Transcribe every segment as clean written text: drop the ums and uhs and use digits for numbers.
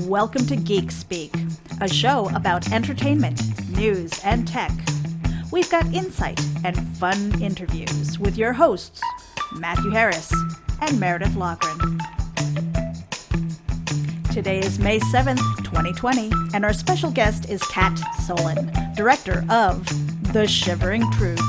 Welcome to Geek Speak, a show about entertainment, news, and tech. We've got insight and fun interviews with your hosts, Matthew Harris and Meredith Loughran. Today is May 7th, 2020, and our special guest is Cat Solen, director of The Shivering Truth.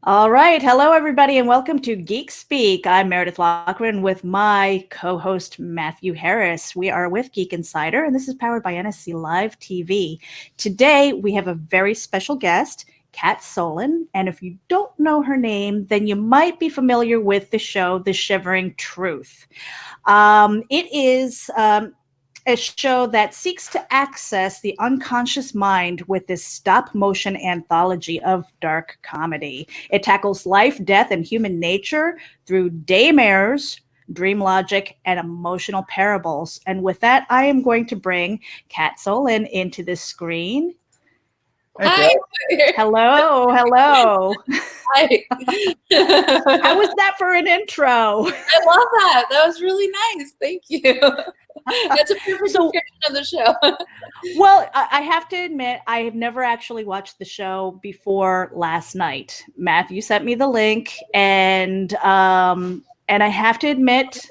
All right. Hello, everybody, and welcome to Geek Speak. I'm Meredith Loughran with my co-host, Matthew Harris. We are with GeekInsider, and this is powered by NSC Live TV. Today, we have a very special guest, Cat Solen. And if you don't know her name, then you might be familiar with the show, The Shivering Truth. It is a show that seeks to access the unconscious mind with this stop-motion anthology of dark comedy. It tackles life, death, and human nature through daymares, dream logic, and emotional parables. And with that, I am going to bring Cat Solen into the screen. Hi. Hello. Hi. How was that for an intro? I love that. That was really nice. Thank you. That's a perfect description of the show. Well, I have to admit, I have never actually watched the show before last night. Matthew sent me the link, and I have to admit,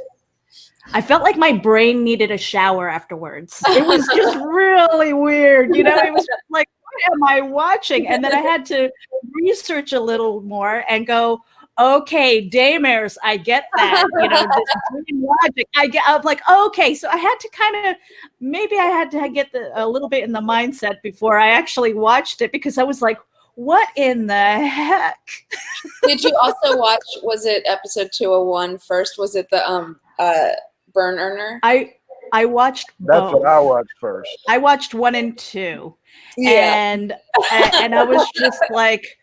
I felt like my brain needed a shower afterwards. It was just really weird. You know, it was like, what am I watching? And then I had to research a little more and go, okay, daymares, I get that. You know, this dream logic. I was like, okay. So I had to maybe I had to get a little bit in the mindset before I actually watched it, because I was like, what in the heck? Did you also watch, was it episode 201 first? Was it the Burn Earner? I watched both. That's what I watched first. I watched 1 and 2. Yeah. And I was just like,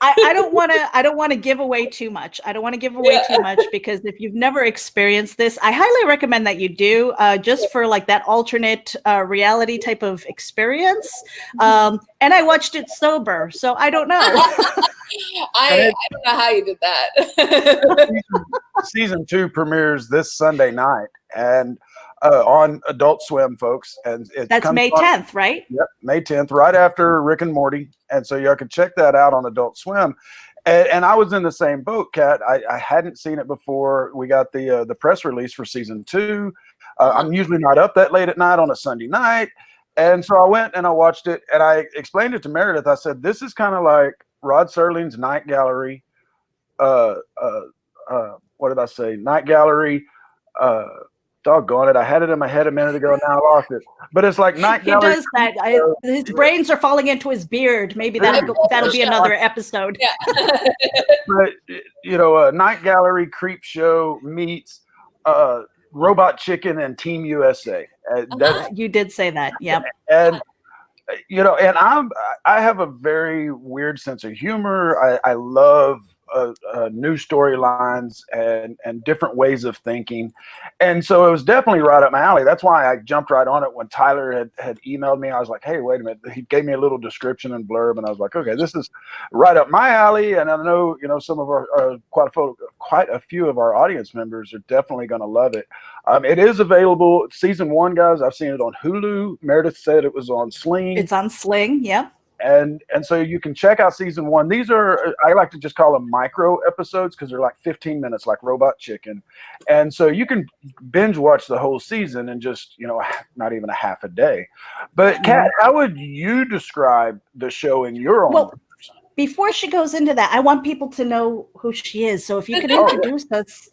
I don't want to give away too much. I don't want to give away too much, because if you've never experienced this, I highly recommend that you do, just for like that alternate reality type of experience. And I watched it sober, so I don't know. I don't know how you did that. Season 2 premieres this Sunday night, and on Adult Swim, folks. And that's May 10th, right? Yep, May 10th, right after Rick and Morty. And so y'all can check that out on Adult Swim. And I was in the same boat, Kat. I hadn't seen it before. We got the press release for season 2. I'm usually not up that late at night on a Sunday night. And so I went and I watched it, and I explained it to Meredith. I said, this is kind of like Rod Serling's Night Gallery. What did I say? Night Gallery. Doggone it. I had it in my head a minute ago, and now I lost it. But it's like Night Gallery. He does that. His brains are falling into his beard. Maybe that'll be another episode. Yeah. But, you know, Night Gallery Creep Show meets Robot Chicken and Team USA. You did say that. Yep. And, you know, and I have a very weird sense of humor. I love new storylines and different ways of thinking, and so it was definitely right up my alley. That's why I jumped right on it when Tyler had emailed me. I was like, hey, wait a minute. He gave me a little description and blurb, and I was like, okay, this is right up my alley. And I know, you know, some of our quite a few of our audience members are definitely going to love it. It is available. Season 1, guys. I've seen it on Hulu. Meredith said it was on Sling. It's on Sling. Yep. And so you can check out season 1. These are, I like to just call them micro episodes, because they're like 15 minutes, like Robot Chicken. And so you can binge watch the whole season in just, you know, not even a half a day. But Kat, how would you describe the show in your own words? Before she goes into that, I want people to know who she is. So if you could introduce us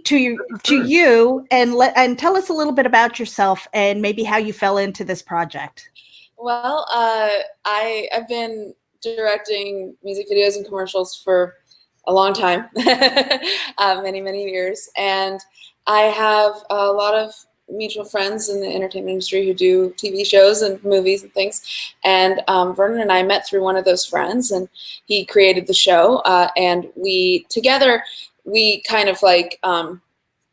to you and tell us a little bit about yourself and maybe how you fell into this project. Well, I've been directing music videos and commercials for a long time, many years. And I have a lot of mutual friends in the entertainment industry who do TV shows and movies and things. And Vernon and I met through one of those friends, and he created the show. And we kind of like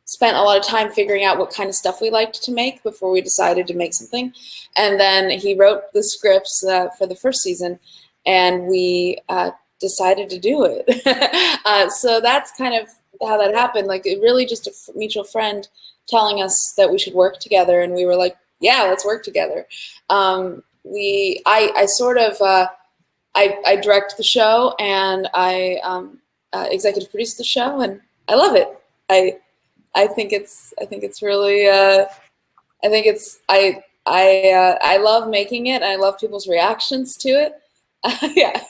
spent a lot of time figuring out what kind of stuff we liked to make before we decided to make something. And then he wrote the scripts for the first season, and we decided to do it. So that's kind of how that happened. Like, it really just a mutual friend telling us that we should work together, and we were like, yeah, let's work together. I sort of I direct the show, and I executive produce the show, and I love it. I think it's really I love making it, and I love people's reactions to it. Yeah.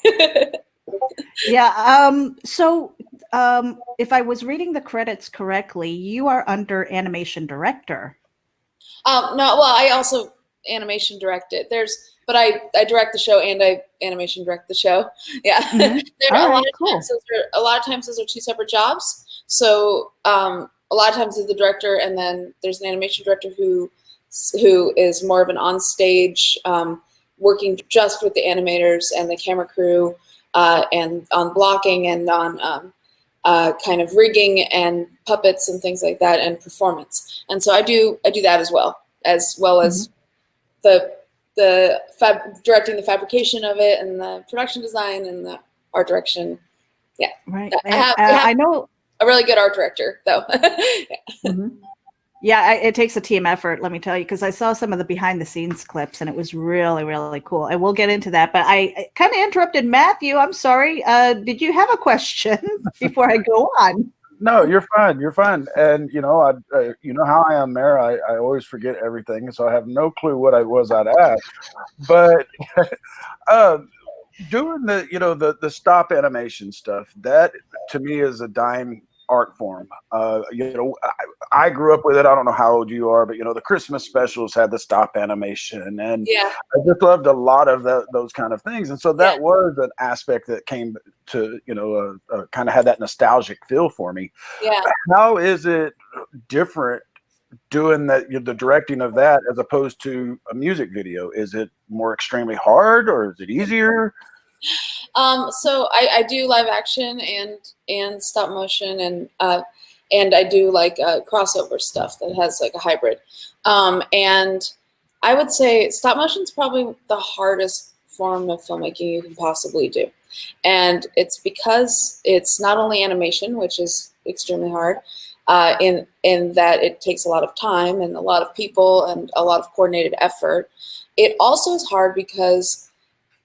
Yeah. So if I was reading the credits correctly, you are under animation director. No, well, I also animation direct it. But I direct the show and I animation direct the show. Yeah. Mm-hmm. A lot of times those are two separate jobs. So a lot of times there's the director, and then there's an animation director who is more of an on-stage, working just with the animators and the camera crew, and on blocking and on kind of rigging and puppets and things like that, and performance. And so I do that as well as the directing the fabrication of it, and the production design, and the art direction. Yeah. Right. I know a really good art director, though. Yeah, it takes a team effort, let me tell you, because I saw some of the behind the scenes clips, and it was really, really cool. I will get into that, but I kind of interrupted Matthew. I'm sorry. Did you have a question before I go on? No, you're fine. You're fine. And you know, you know how I am, Mare. I always forget everything, so I have no clue what I'd ask. But doing the stop animation stuff, that to me is a dying art form. I grew up with it. I don't know how old you are, but the Christmas specials had the stop animation, and yeah, I just loved a lot of those kind of things. And so that was an aspect that came to kind of had that nostalgic feel for me. Yeah. How is it different doing the directing of that as opposed to a music video? Is it more extremely hard, or is it easier? So I do live action and stop motion, and I do like crossover stuff that has like a hybrid. And I would say stop motion is probably the hardest form of filmmaking you can possibly do. And it's because it's not only animation, which is extremely hard, in that it takes a lot of time and a lot of people and a lot of coordinated effort. It also is hard because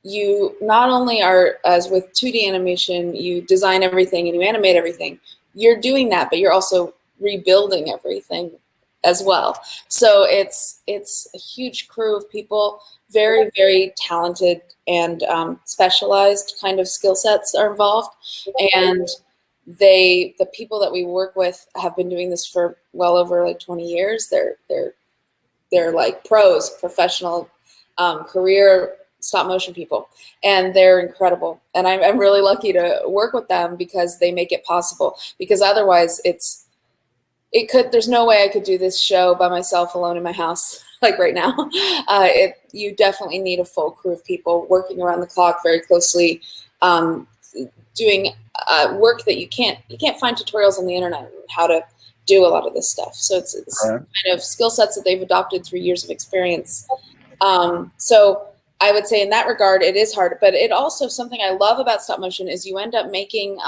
you not only are, as with 2D animation, you design everything and you animate everything. You're doing that, but you're also rebuilding everything as well. So it's a huge crew of people, very, very talented and specialized kind of skill sets are involved. And the people that we work with have been doing this for well over like 20 years. They're like pros, professional, career stop motion people, and they're incredible. And I'm really lucky to work with them because they make it possible. Because otherwise, there's no way I could do this show by myself alone in my house like right now. You definitely need a full crew of people working around the clock very closely, doing work that you can't find tutorials on the internet on how to do a lot of this stuff. So it's Right. kind of skill sets that they've adopted through years of experience. So I would say in that regard, it is hard, but it also, something I love about stop motion is you end up making,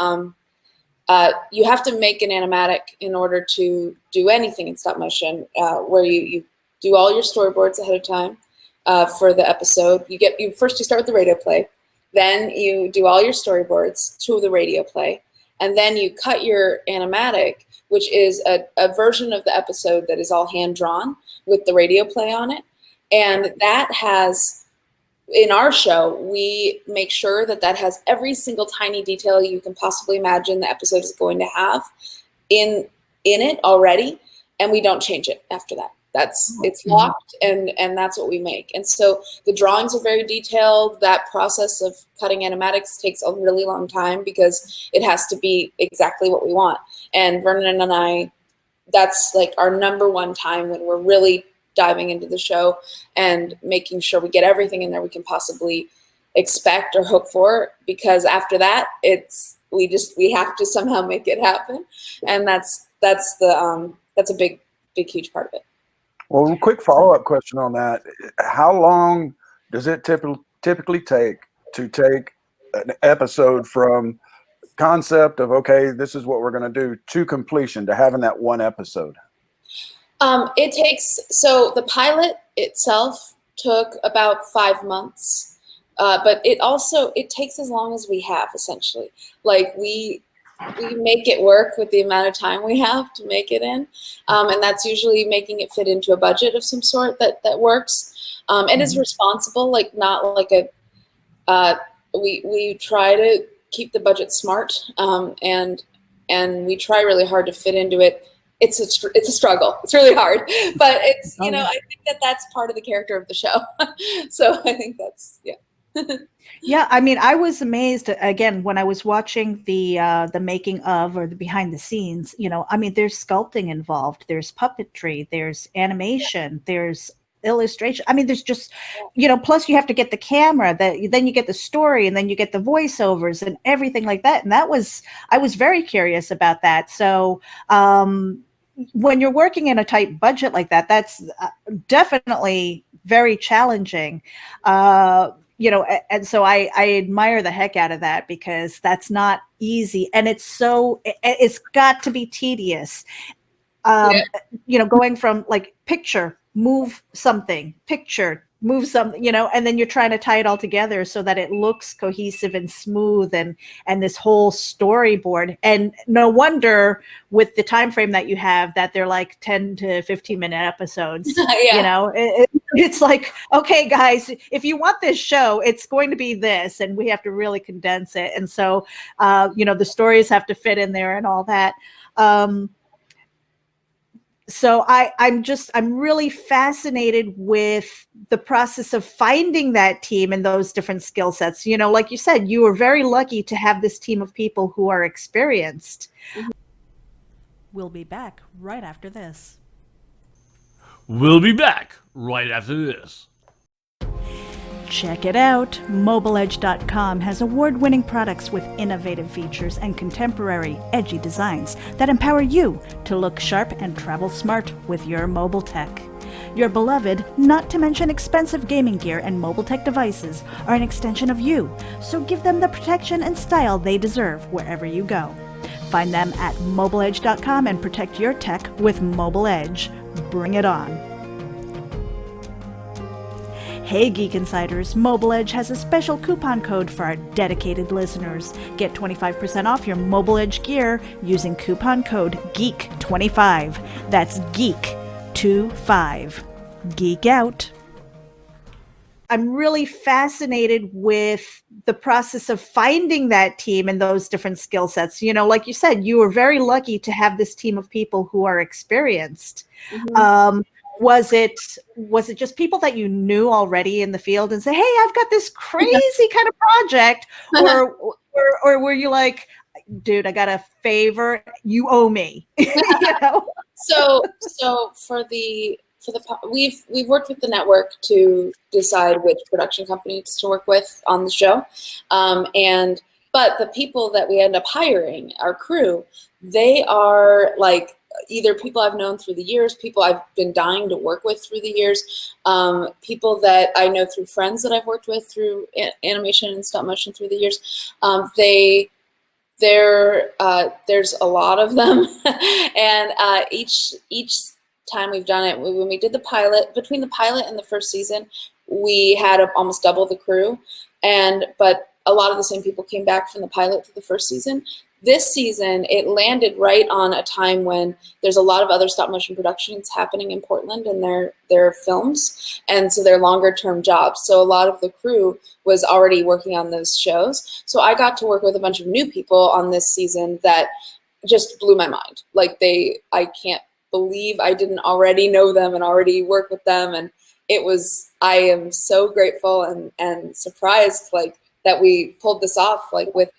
you have to make an animatic in order to do anything in stop motion, where you do all your storyboards ahead of time for the episode. First you start with the radio play, then you do all your storyboards to the radio play, and then you cut your animatic, which is a version of the episode that is all hand drawn with the radio play on it. And that has, in our show, we make sure that has every single tiny detail you can possibly imagine the episode is going to have in it already, and we don't change it after that. It's locked, and that's what we make. And so the drawings are very detailed. That process of cutting animatics takes a really long time because it has to be exactly what we want. And Vernon and I, that's like our number one time when we're really diving into the show and making sure we get everything in there we can possibly expect or hope for, because after that we have to somehow make it happen. And that's a big huge part of it. Well, a quick follow-up question on that. How long does it typically take to take an episode from concept of, okay, this is what we're going to do, to completion, to having that one episode? It takes, so the pilot itself took about 5 months, but it takes as long as we have, essentially. Like we make it work with the amount of time we have to make it in, and that's usually making it fit into a budget of some sort that works, and is responsible, like not like we try to keep the budget smart, and we try really hard to fit into it. It's a struggle. It's really hard, but it's, you know, I think that's part of the character of the show. So I think that's, yeah. Yeah, I mean, I was amazed again when I was watching the making of, or the behind the scenes. You know, I mean, there's sculpting involved, there's puppetry, there's animation, there's illustration. I mean, there's just, you know, plus you have to get the camera, then you get the story, and then you get the voiceovers and everything like that. And I was very curious about that. So when you're working in a tight budget like that, that's definitely very challenging. You know, and so I admire the heck out of that, because that's not easy, and it's got to be tedious. You know, going from like picture, move something, picture, move something, you know, and then you're trying to tie it all together so that it looks cohesive and smooth, and this whole storyboard. And no wonder, with the time frame that you have, that they're like 10 to 15-minute episodes. Yeah. You know, it's like, okay, guys, if you want this show, it's going to be this, and we have to really condense it. And so, you know, the stories have to fit in there and all that. So I'm really fascinated with the process of finding that team and those different skill sets. You know, like you said, you were very lucky to have this team of people who are experienced. We'll be back right after this. We'll be back right after this. Check it out. MobileEdge.com has award-winning products with innovative features and contemporary, edgy designs that empower you to look sharp and travel smart with your mobile tech. Your beloved, not to mention expensive gaming gear and mobile tech devices are an extension of you, so give them the protection and style they deserve wherever you go. Find them at MobileEdge.com and protect your tech with Mobile Edge. Bring it on. Hey Geek Insiders, Mobile Edge has a special coupon code for our dedicated listeners. Get 25% off your Mobile Edge gear using coupon code GEEK25. That's GEEK25. Geek out. I'm really fascinated with the process of finding that team and those different skill sets. You know, like you said, you were very lucky to have this team of people who are experienced. Was it just people that you knew already in the field and say, hey, I've got this crazy kind of project? Or were you like, dude, I got a favor, you owe me? You know? So we've worked with the network to decide which production companies to work with on the show, but the people that we end up hiring, our crew, they are like either people I've known through the years, people I've been dying to work with through the years, people that I know through friends that I've worked with through animation and stop motion through the years. There's a lot of them, and each time we've done it, when we did the pilot, between the pilot and the first season, we had almost double the crew, but a lot of the same people came back from the pilot to the first season. This season, it landed right on a time when there's a lot of other stop motion productions happening in Portland, and their films, and so they're longer term jobs. So a lot of the crew was already working on those shows. So I got to work with a bunch of new people on this season that just blew my mind. Like I can't believe I didn't already know them and already work with them. And I am so grateful and surprised like that we pulled this off, like with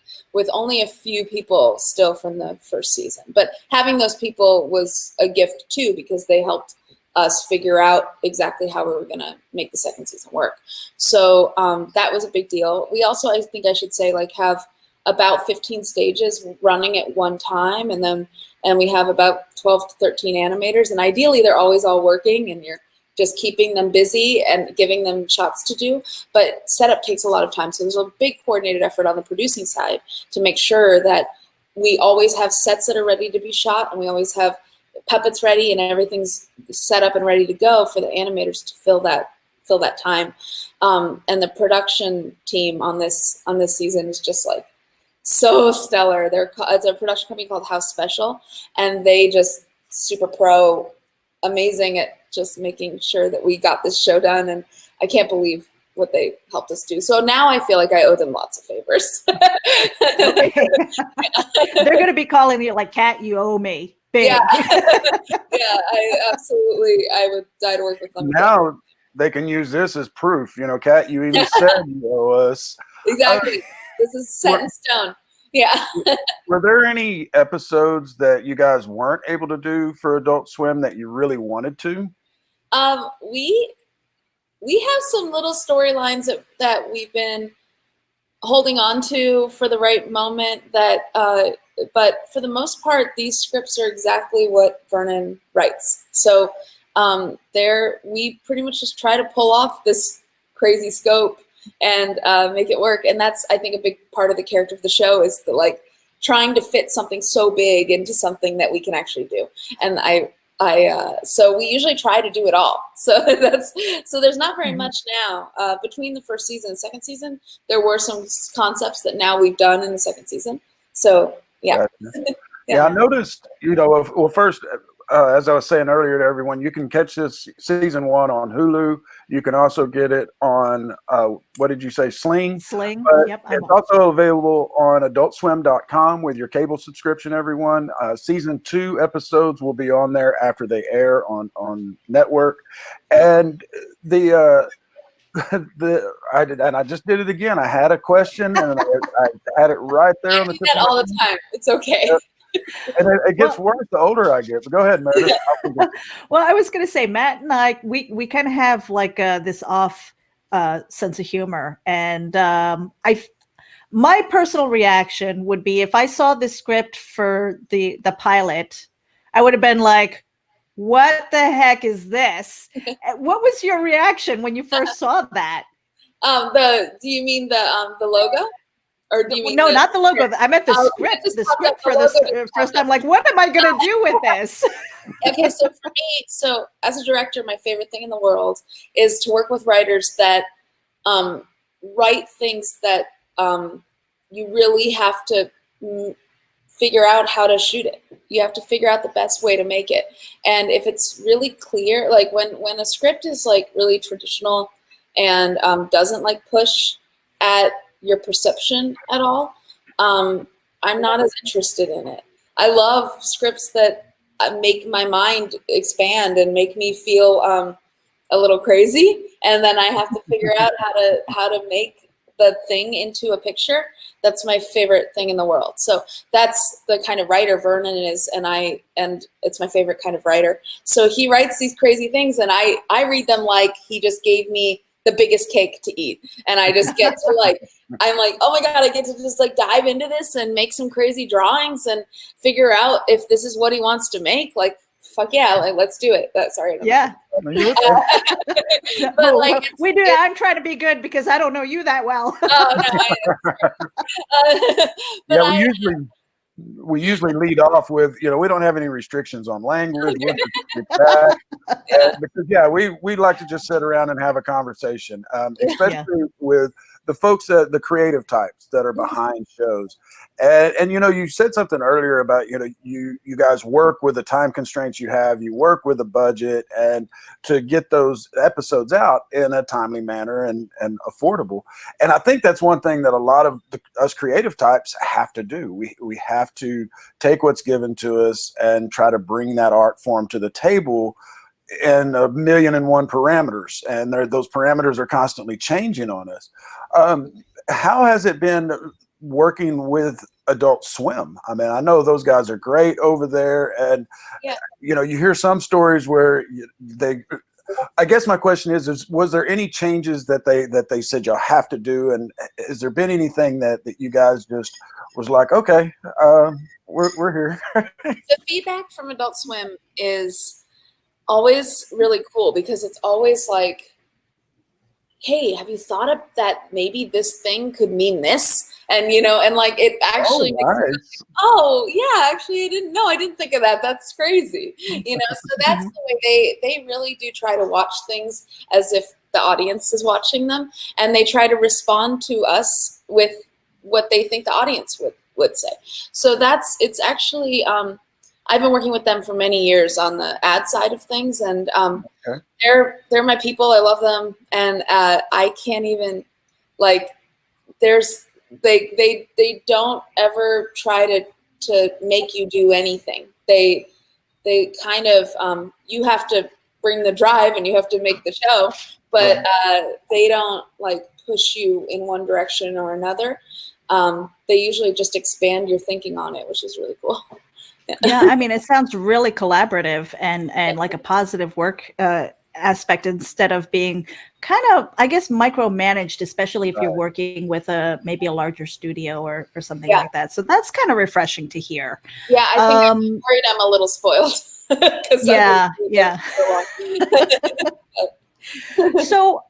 only a few people still from the first season. But having those people was a gift too, because they helped us figure out exactly how we were going to make the second season work. So that was a big deal. We also, I think I should say, like have about 15 stages running at one time, and we have about 12 to 13 animators, and ideally they're always all working, and you're just keeping them busy and giving them shots to do. But setup takes a lot of time. So there's a big coordinated effort on the producing side to make sure that we always have sets that are ready to be shot, and we always have puppets ready, and everything's set up and ready to go for the animators to fill that time. And the production team on this season is just like so stellar. It's a production company called House Special, and they just super pro, amazing at just making sure that we got this show done. And I can't believe what they helped us do. So now I feel like I owe them lots of favors. They're going to be calling you like, Cat, you owe me. Big. Yeah, yeah, I would die to work with them. Now they can use this as proof. Cat, you even said you owe us. Exactly. This is set in stone. Yeah. Were there any episodes that you guys weren't able to do for Adult Swim that you really wanted to? We have some little storylines that we've been holding on to for the right moment. But for the most part, these scripts are exactly what Vernon writes. So we pretty much just try to pull off this crazy scope and make it work. And that's, I think, a big part of the character of the show is the, trying to fit something so big into something that we can actually do. And so we usually try to do it all. So there's not very much now. Between the first season and second season, there were some concepts that now we've done in the second season. So yeah. Yeah, I noticed, well, first, as I was saying earlier to everyone, you can catch this season 1 on Hulu. You can also get it on, what did you say, Sling? Sling, yep. It's also available on adultswim.com with your cable subscription, everyone. Season 2 episodes will be on there after they air on network. And I just did it again. I had a question and I had it right there on the tip. I do that all the time. It's okay. And it gets worse the older I get. But go ahead, Meredith. Well, I was going to say, Matt and I, we kind of have this off sense of humor, and my personal reaction would be if I saw the script for the pilot, I would have been like, what the heck is this? What was your reaction when you first saw that? Do you mean the logo? Or do you mean no, not the logo. I meant the script. The script for the first time. Like, what am I going to do with this? Okay, so for me, as a director, my favorite thing in the world is to work with writers that write things that you really have to figure out how to shoot it. You have to figure out the best way to make it. And if it's really clear, like when a script is really traditional and doesn't push at your perception at all, I'm not as interested in it. I love scripts that make my mind expand and make me feel a little crazy, and then I have to figure out how to make the thing into a picture. That's my favorite thing in the world. So that's the kind of writer Vernon is, and it's my favorite kind of writer. So he writes these crazy things, and I read them like he just gave me the biggest cake to eat, and I just get to I'm like, oh my god, I get to just dive into this and make some crazy drawings and figure out if this is what he wants to make. Fuck yeah, let's do it. Sorry. Yeah. But we do. I'm trying to be good because I don't know you that well. We usually lead off with, we don't have any restrictions on language. Because we like to just sit around and have a conversation, especially with the folks, the creative types that are behind shows. And you said something earlier about, you guys work with the time constraints you have, you work with a budget, and to get those episodes out in a timely manner and affordable. And I think that's one thing that a lot of us creative types have to do. We have to take what's given to us and try to bring that art form to the table in 1,000,001 parameters. And those parameters are constantly changing on us. How has it been working with Adult Swim? I mean, I know those guys are great over there, and you hear some stories where I guess my question is was there any changes that they said you'll have to do, and has there been anything that you guys just was like, okay, we're here? The feedback from Adult Swim is always really cool because it's always like, hey, have you thought of that maybe this thing could mean this? And, and like it actually makes nice. me like, oh, yeah, actually, I didn't think of that. That's crazy. So that's the way they really do try to watch things as if the audience is watching them. And they try to respond to us with what they think the audience would say. So it's actually, I've been working with them for many years on the ad side of things, and Okay. they're my people. I love them, and I can't even like. They don't ever try to make you do anything. They kind of you have to bring the drive and you have to make the show, but they don't like push you in one direction or another. They usually just expand your thinking on it, which is really cool. Yeah, I mean, it sounds really collaborative and like a positive work aspect instead of being kind of, I guess, micromanaged, especially if you're working with maybe a larger studio or something like that. So that's kind of refreshing to hear. Yeah, I think I'm worried I'm a little spoiled. Yeah. So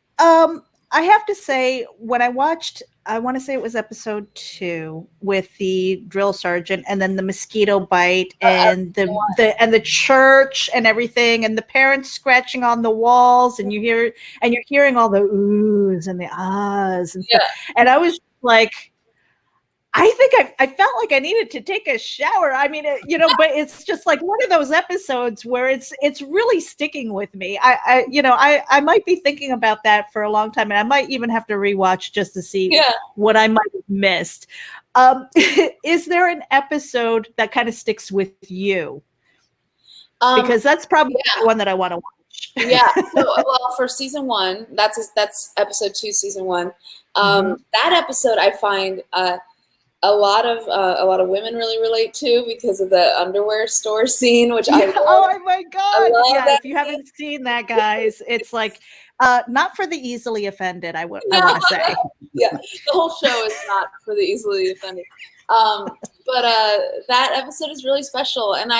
I have to say, when I watched, I want to say it was episode 2 with the drill sergeant, and then the mosquito bite, and the church and everything, and the parents scratching on the walls, and you're hearing all the oohs and the ahs and stuff. And I was like, I think I felt like I needed to take a shower. I mean, but it's just like one of those episodes where it's really sticking with me. I might be thinking about that for a long time, and I might even have to rewatch just to see what I might have missed. Is there an episode that kind of sticks with you? Because that's probably the one that I want to watch. Yeah. So, well, for season 1, that's episode 2, season 1. That episode I find a lot of women really relate to because of the underwear store scene, which I love. Oh my God! Yeah, if you scene. haven't seen that, guys, it's like not for the easily offended. I want to say. Yeah, the whole show is not for the easily offended. But that episode is really special, and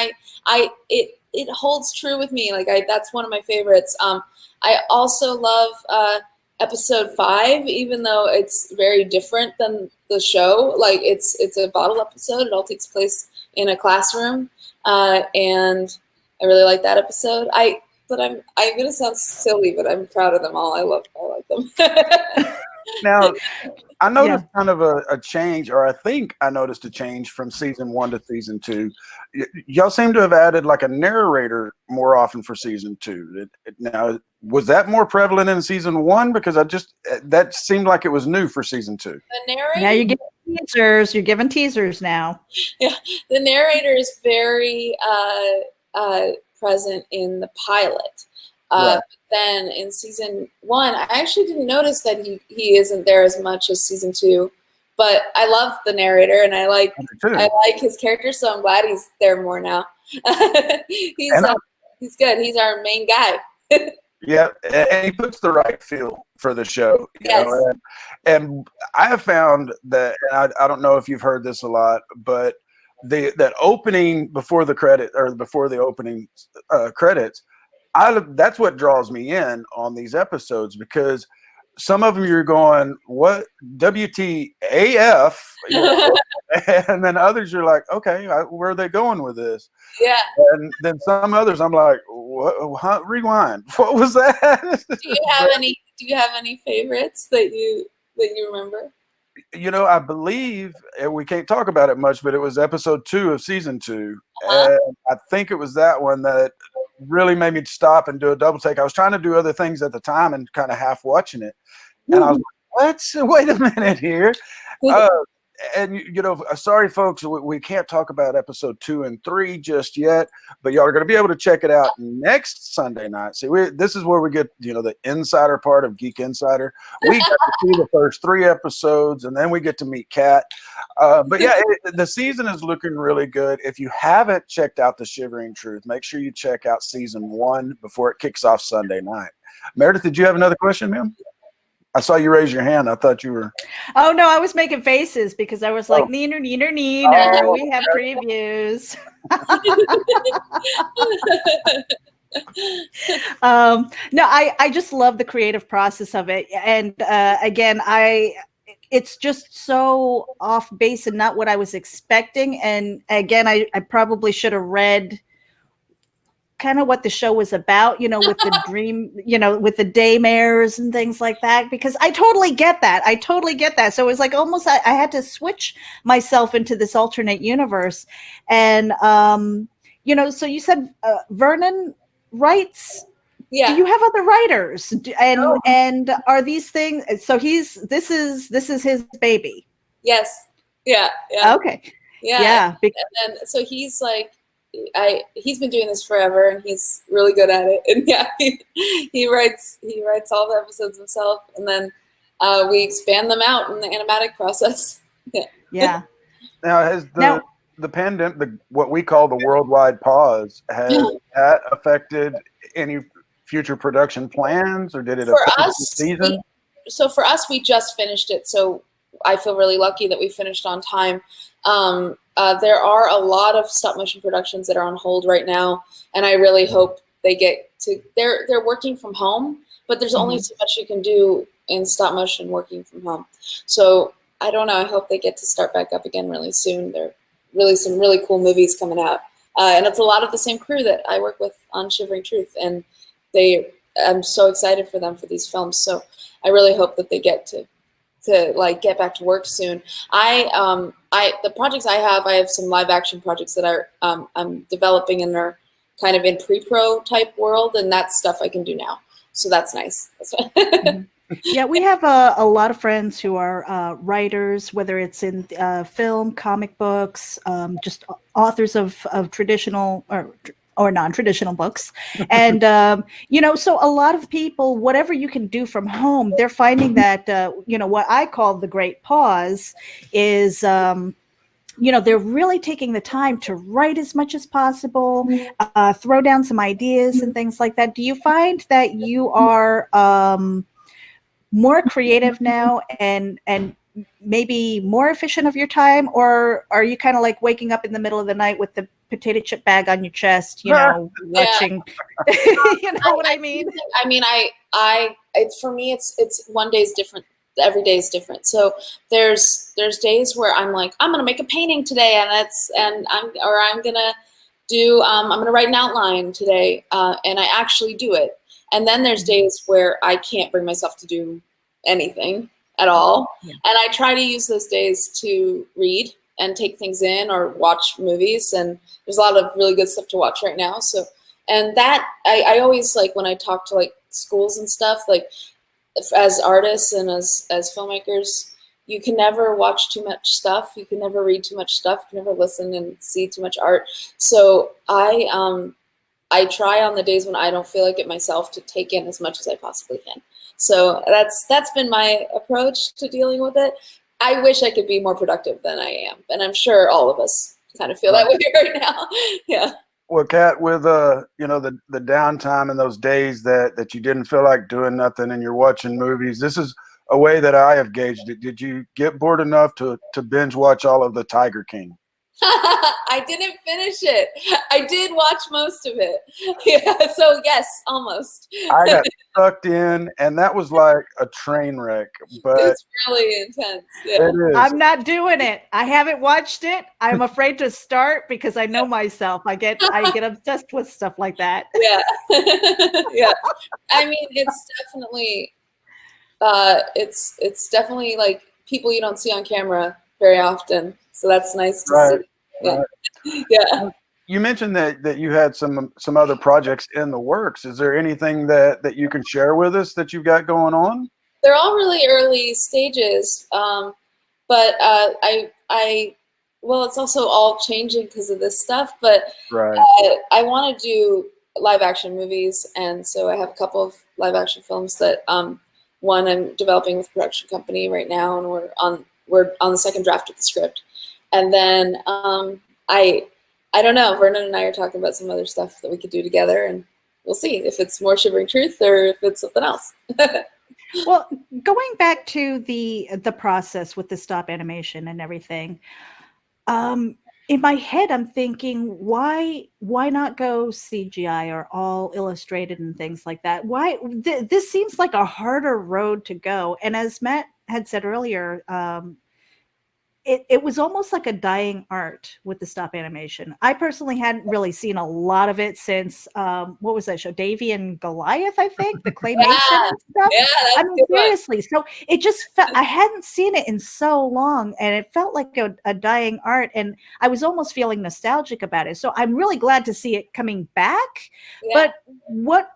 it holds true with me. Like that's one of my favorites. I also love episode 5, even though it's very different than the show. Like it's a bottle episode. It all takes place in a classroom, and I really like that episode. I'm gonna sound silly, but I'm proud of them all. I like them. Now, I noticed kind of a change, or I think I noticed a change from season 1 to season 2. Y'all seem to have added like a narrator more often for season 2. Now, was that more prevalent in season 1? Because that seemed like it was new for season 2. The narrator. Now you're giving teasers. You're giving teasers now. Yeah, the narrator is very present in the pilot. But then in season 1, I actually didn't notice that he isn't there as much as season 2. But I love the narrator, and I like his character, so I'm glad he's there more now. He's good. He's our main guy. Yeah, and he puts the right feel for the show. You know? And I have found that, and I don't know if you've heard this a lot, but that opening before the credit, or before the opening credits, that's what draws me in on these episodes, because some of them you're going, what, WTAF? You know? And then others you're like, okay, where are they going with this? Yeah. And then some others I'm like, what? Rewind. What was that? Do you have any favorites that you remember? You know, I believe, and we can't talk about it much, but it was episode 2 of season 2. And I think it was that one that really made me stop and do a double take. I was trying to do other things at the time and kind of half watching it. And I was like, wait a minute here. And, you know, sorry, folks, we can't talk about episode 2 and 3 just yet, but y'all are going to be able to check it out next Sunday night. See, this is where we get, you know, the insider part of Geek Insider. We got to see the first 3 episodes, and then we get to meet Cat. But yeah, the season is looking really good. If you haven't checked out the Shivering Truth, make sure you check out season 1 before it kicks off Sunday night. Meredith, did you have another question, ma'am? I saw you raise your hand. I thought you were. Oh no, I was making faces because I was like, neener. We have previews. No, I just love the creative process of it. And again, it's just so off base and not what I was expecting. And again, I probably should have read kind of what the show was about, with the dream, with the daymares and things like that, because I totally get that. So it was like almost I had to switch myself into this alternate universe. And, so you said Vernon writes. Yeah. Do you have other writers? And No. and are these things? So this is his baby. Yes. Yeah. Okay. Yeah. And so he's like, he's been doing this forever, and he's really good at it. And yeah, he writes all the episodes himself, and then we expand them out in the animatic process. Yeah. Now, has the pandemic, what we call the worldwide pause, has that affected any future production plans, or did it affect the season? So for us, we just finished it. So I feel really lucky that we finished on time. There are a lot of stop motion productions that are on hold right now, and I really hope they get to. They're working from home, but there's only so much you can do in stop motion working from home. So I don't know. I hope they get to start back up again really soon. There are really some really cool movies coming out, and it's a lot of the same crew that I work with on Shivering Truth, and I'm so excited for them for these films. So I really hope that they get to like get back to work soon. The projects I have some live action projects that I'm developing, and they're kind of in pre-pro type world, and that's stuff I can do now. So that's nice. Yeah, we have a lot of friends who are writers, whether it's in film, comic books, just authors of traditional or non-traditional books. And, so a lot of people, whatever you can do from home, they're finding that, what I call the great pause is, they're really taking the time to write as much as possible, throw down some ideas and things like that. Do you find that you are more creative now and maybe more efficient of your time, or are you kind of like waking up in the middle of the night with the potato chip bag on your chest, watching, what I mean? For me, it's one day's different. Every day is different. So there's days where I'm like, I'm gonna make a painting today, and I'm gonna write an outline today, and I actually do it. And then there's days where I can't bring myself to do anything at all. Yeah. And I try to use those days to read and take things in or watch movies. And there's a lot of really good stuff to watch right now. So, and that, I always like when I talk to like schools and stuff, like as artists and as filmmakers, you can never watch too much stuff. You can never read too much stuff. You can never listen and see too much art. So I try on the days when I don't feel like it myself to take in as much as I possibly can. So that's been my approach to dealing with it. I wish I could be more productive than I am, and I'm sure all of us kind of feel that way right now. Yeah. Well, Kat, with the downtime and those days that you didn't feel like doing nothing and you're watching movies, this is a way that I have gauged it. Did you get bored enough to binge watch all of the Tiger King? I didn't finish it. I did watch most of it. Yeah, so yes, almost. I got sucked in, and that was like a train wreck. But it's really intense. Yeah. It is. I'm not doing it. I haven't watched it. I'm afraid to start because I know myself. I get obsessed with stuff like that. Yeah. Yeah. I mean, it's definitely it's definitely like people you don't see on camera very often. So that's nice to see. Yeah. Right. Yeah. You mentioned that you had some other projects in the works. Is there anything that you can share with us that you've got going on? They're all really early stages, but it's also all changing because of this stuff. But I want to do live action movies, and so I have a couple of live action films that one I'm developing with a production company right now, and we're on the second draft of the script. And then I don't know, Vernon and I are talking about some other stuff that we could do together, and we'll see if it's more Shivering Truth or if it's something else. Well, going back to the process with the stop animation and everything, in my head, I'm thinking, why not go CGI or all illustrated and things like that? Why this seems like a harder road to go. And as Matt had said earlier, it was almost like a dying art with the stop animation. I personally hadn't really seen a lot of it since what was that show, Davy and Goliath, I think, the claymation and stuff. Yeah, that's I mean, seriously. So it just felt, I hadn't seen it in so long, and it felt like a dying art, and I was almost feeling nostalgic about it. So I'm really glad to see it coming back. Yeah. But what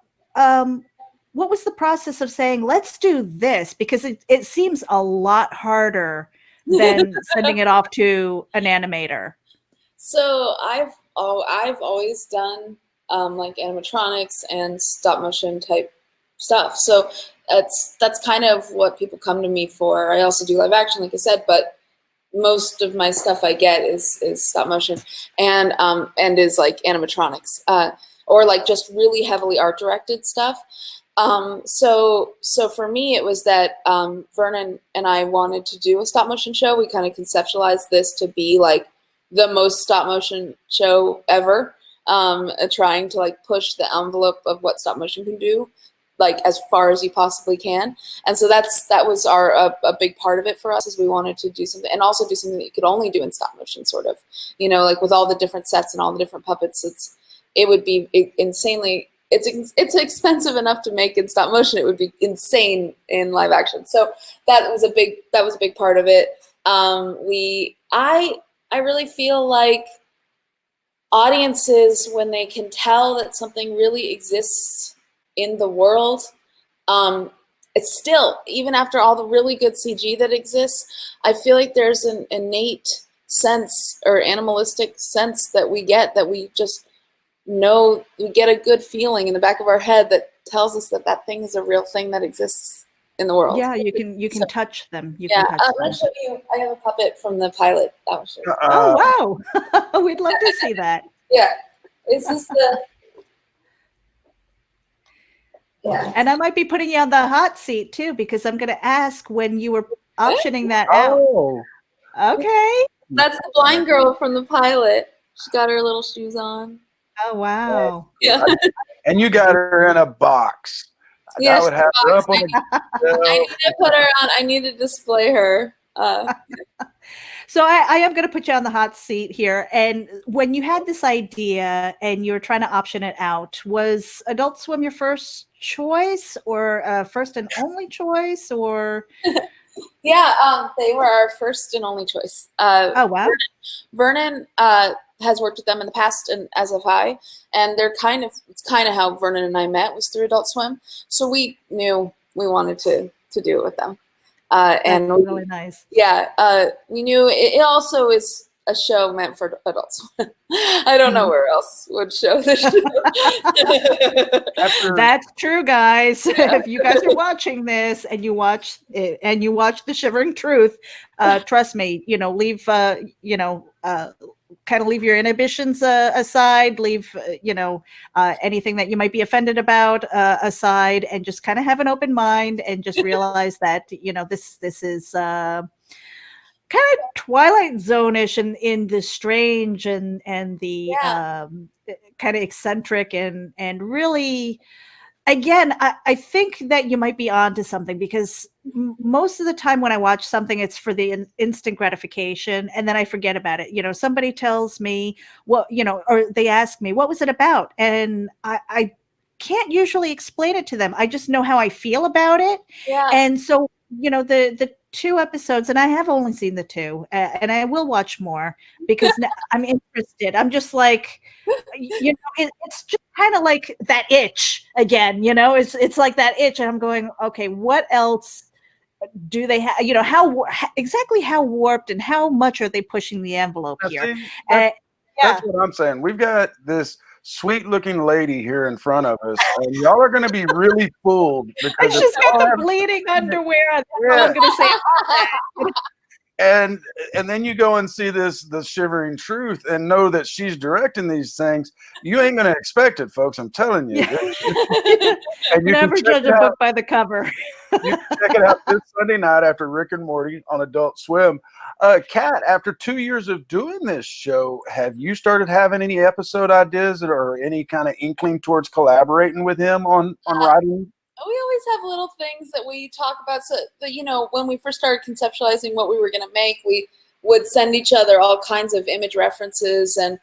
was the process of saying, let's do this? Because it seems a lot harder than sending it off to an animator. So I've always done like animatronics and stop motion type stuff. So that's kind of what people come to me for. I also do live action, like I said, but most of my stuff I get is stop motion and is like animatronics or like just really heavily art directed stuff. So for me, it was that Vernon and I wanted to do a stop motion show. We kind of conceptualized this to be like the most stop motion show ever, trying to like push the envelope of what stop motion can do, like as far as you possibly can. And so that was a big part of it for us, is we wanted to do something, and also do something that you could only do in stop motion, sort of, you know, like with all the different sets and all the different puppets. It would be insanely. It's expensive enough to make in stop motion. It would be insane in live action. So that was a big part of it. I really feel like audiences, when they can tell that something really exists in the world, it's still, even after all the really good CG that exists, I feel like there's an innate sense or animalistic sense that we get, that we just know, we get a good feeling in the back of our head that tells us that that thing is a real thing that exists in the world. Yeah, you can touch them. I'm gonna show you. I have a puppet from the pilot. That was oh wow, we'd love to see that. Yeah, is this the? Yeah, and I might be putting you on the hot seat too, because I'm going to ask when you were optioning that out. Oh, Okay. that's the blind girl from the pilot. She's got her little shoes on. Oh wow. Yeah. And you got her in a box. Yeah, I would have her up on the. I need to put her on. I need to display her. So I am going to put you on the hot seat here. And when you had this idea and you were trying to option it out, was Adult Swim your first choice, or first and only choice, or? Yeah, they were our first and only choice. Oh wow. Vernon has worked with them in the past, and as have I, and it's kind of how Vernon and I met, was through Adult Swim. So we knew we wanted to do it with them. And that's really nice. Yeah, we knew it also is a show meant for adults. I don't know where else would show this show. That's true, guys. Yeah. If you guys are watching this and you watch it, and you watch The Shivering Truth, trust me, leave, kind of leave your inhibitions aside, leave, anything that you might be offended about aside, and just kind of have an open mind, and just realize that, this is kind of Twilight Zone-ish in the strange and the kind of eccentric and really, again, I think that you might be onto something, because most of the time when I watch something, it's for the instant gratification, and then I forget about it. Somebody tells me what, or they ask me, what was it about? And I can't usually explain it to them. I just know how I feel about it. Yeah. And so, the 2 episodes, and I have only seen the 2, and I will watch more because I'm interested. I'm just like, it's just kind of like that itch again, it's like that itch, and I'm going, okay, what else do they have? Exactly how warped and how much are they pushing the envelope here? That's what I'm saying. We've got this sweet-looking lady here in front of us, and y'all are going to be really fooled because she's got the bleeding underwear on. I'm going to say. and then you go and see the Shivering Truth and know that she's directing these things. You ain't gonna expect it, folks. I'm telling you. Yeah. And you Never can check judge it a out. book by the cover. You can check it out this Sunday night after Rick and Morty on Adult Swim. Kat, after 2 years of doing this show, have you started having any episode ideas or any kind of inkling towards collaborating with him on writing? We always have little things that we talk about. So, when we first started conceptualizing what we were going to make, we would send each other all kinds of image references and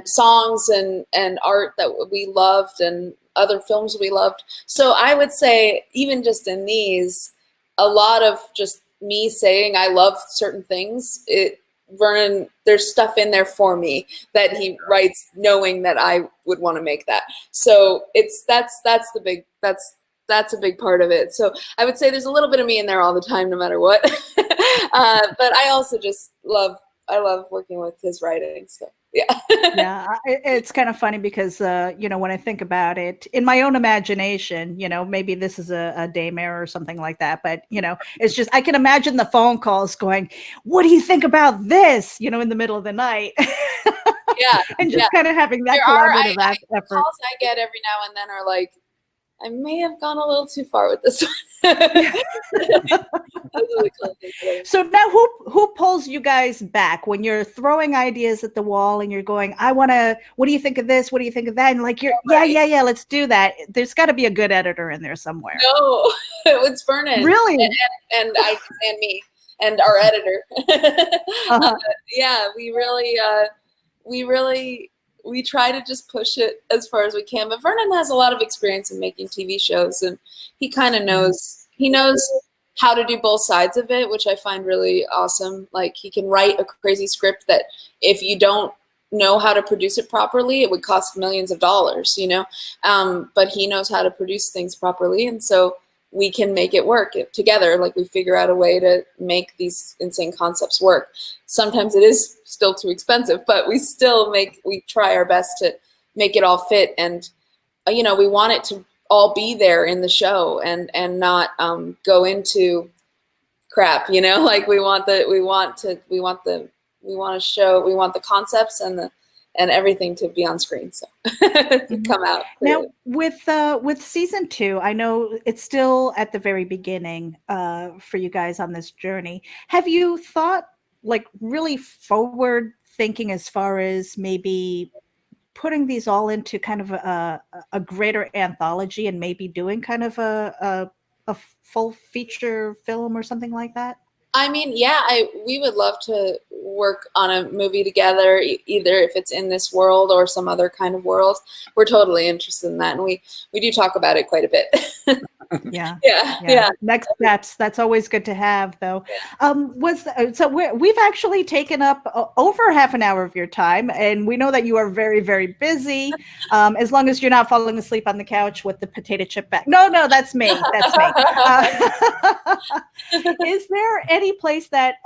songs and art that we loved and other films we loved. So I would say even just in these, a lot of just me saying I love certain things, Vernon, there's stuff in there for me that he writes knowing that I would want to make that. So that's a big part of it. So I would say there's a little bit of me in there all the time, no matter what. But I also just love working with his writing. So yeah. Yeah, it's kind of funny because, when I think about it in my own imagination, maybe this is a daymare or something like that. But, it's just I can imagine the phone calls going, what do you think about this? In the middle of the night. Yeah. And just kind of having that collaborative effort. Calls I get every now and then are like, I may have gone a little too far with this one. So now who pulls you guys back when you're throwing ideas at the wall and you're going, what do you think of this? What do you think of that? And like, yeah, let's do that. There's got to be a good editor in there somewhere. No, it's Vernon. Really? And me and our editor. Yeah, we try to just push it as far as we can. But Vernon has a lot of experience in making TV shows, and he kind of knows how to do both sides of it, which I find really awesome. Like, he can write a crazy script that if you don't know how to produce it properly, it would cost millions of dollars, but he knows how to produce things properly, and so we can make it work together. Like, we figure out a way to make these insane concepts work. Sometimes it is still too expensive, but we try our best to make it all fit. And, we want it to all be there in the show and not go into crap, like we want the concepts and everything to be on screen, so to come out clearly. Now with season 2, I know it's still at the very beginning for you guys on this journey. Have you thought like really forward thinking as far as maybe putting these all into kind of a greater anthology and maybe doing kind of a full feature film or something like that? I mean, yeah, we would love to work on a movie together, either if it's in this world or some other kind of world. We're totally interested in that, and we do talk about it quite a bit. Yeah. Next steps. That's always good to have, though. We've actually taken up over half an hour of your time, and we know that you are very, very busy. As long as you're not falling asleep on the couch with the potato chip bag. No, that's me. That's me. Is there any place that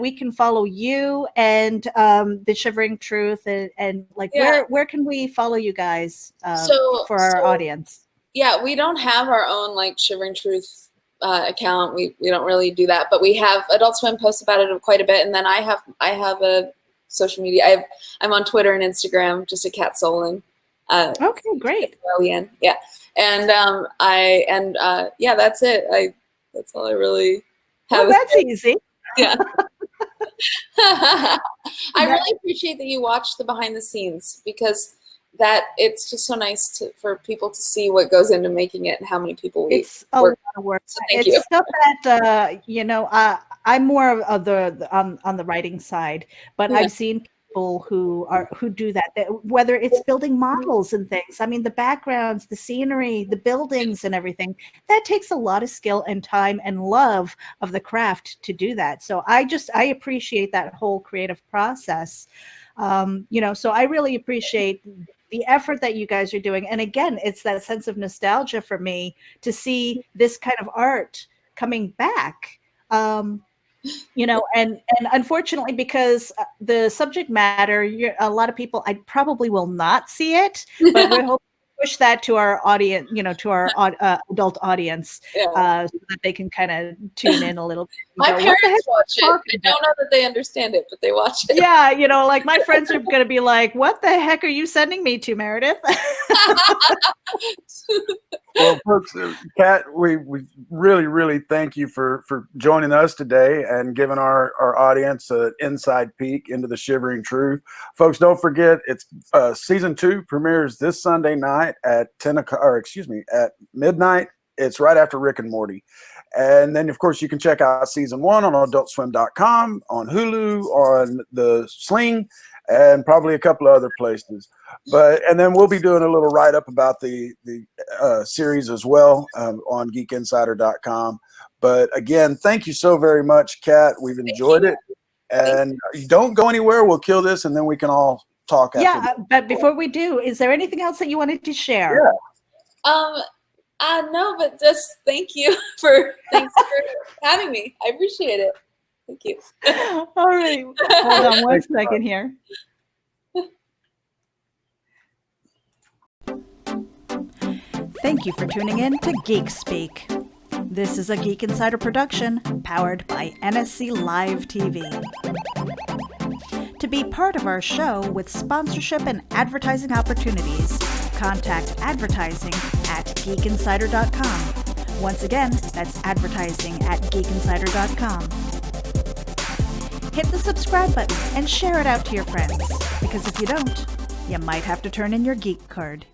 we can follow you and the Shivering Truth and like where can we follow you guys for our audience? Yeah, we don't have our own like Shivering Truth account. We don't really do that, but we have Adult Swim posts about it quite a bit, and then I have a social media. I'm on Twitter and Instagram, just a Cat Solen. Okay, great. Yeah, and that's it. That's all I really have. Oh, that's easy. Yeah. I really appreciate that you watch the behind the scenes, because that it's just so nice for people to see what goes into making it and how many people it's a lot of work. So thank you. Stuff that I'm more of the on the writing side, but I've seen people who do that, whether it's building models and things. I mean, the backgrounds, the scenery, the buildings and everything, that takes a lot of skill and time and love of the craft to do that. So I appreciate that whole creative process. So I really appreciate the effort that you guys are doing. And again, it's that sense of nostalgia for me to see this kind of art coming back. And unfortunately, because the subject matter, a lot of people, I probably will not see it, but we're hoping to push that to our audience, to our adult audience, so that they can kind of tune in a little bit. My go, what the heck parents watch it. talking I don't know that they understand it, but they watch it. Yeah, like my friends are going to be like, what the heck are you sending me to, Meredith? Well, folks, Kat, we really, really thank you for joining us today and giving our audience an inside peek into the Shivering Truth. Folks, don't forget, it's season 2 premieres this Sunday night at at midnight. It's right after Rick and Morty. And then, of course, you can check out season 1 on adultswim.com, on Hulu, on the Sling, and probably a couple of other places. And then we'll be doing a little write-up about the series as well on geekinsider.com. But again, thank you so very much, Kat. We've enjoyed it. And don't go anywhere. We'll kill this, and then we can all talk after. Yeah, but before we do, is there anything else that you wanted to share? Yeah. No, but just thanks for having me. I appreciate it. Thank you. All right. Hold on one second here. Thank you for tuning in to Geek Speak. This is a Geek Insider production powered by NSC Live TV. To be part of our show with sponsorship and advertising opportunities, contact advertising at geekinsider.com. Once again, that's advertising at geekinsider.com. Hit the subscribe button and share it out to your friends, because if you don't, you might have to turn in your geek card.